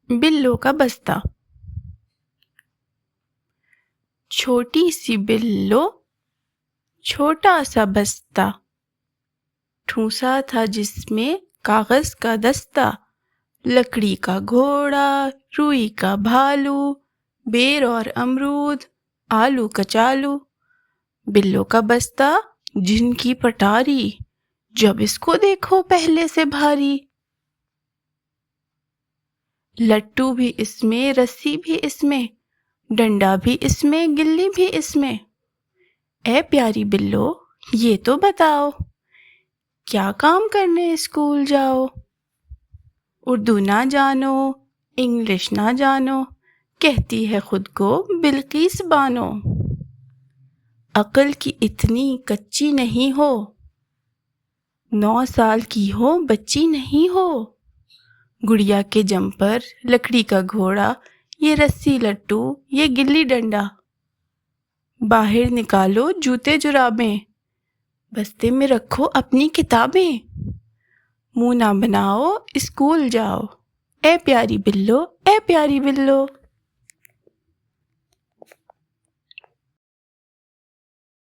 بلوں کا بستہ۔ چھوٹی سی بلو، چھوٹا سا بستہ، ٹھوسا تھا جس میں کاغذ کا دستہ، لکڑی کا گھوڑا، روئی کا بھالو، بیر اور امرود، آلو کچالو۔ بلوں کا بستہ جن کی پٹاری، جب اس کو دیکھو پہلے سے بھاری۔ لٹو بھی اس میں، رسی بھی اس میں، ڈنڈا بھی اس میں، گلی بھی اس میں۔ اے پیاری بلو یہ تو بتاؤ، کیا کام کرنے اسکول جاؤ؟ اردو نہ جانو، انگلش نہ جانو، کہتی ہے خود کو بلقیس بانو۔ عقل کی اتنی کچی نہیں ہو، 9 سال کی ہو بچی نہیں ہو۔ گڑیا کے جمپر، لکڑی کا گھوڑا، یہ رسی لٹو، یہ گلی ڈنڈا۔ باہر نکالو جوتے جرابیں، بستے میں رکھو اپنی کتابیں۔ منہ نہ بناؤ اسکول جاؤ، اے پیاری بلو، اے پیاری بلو۔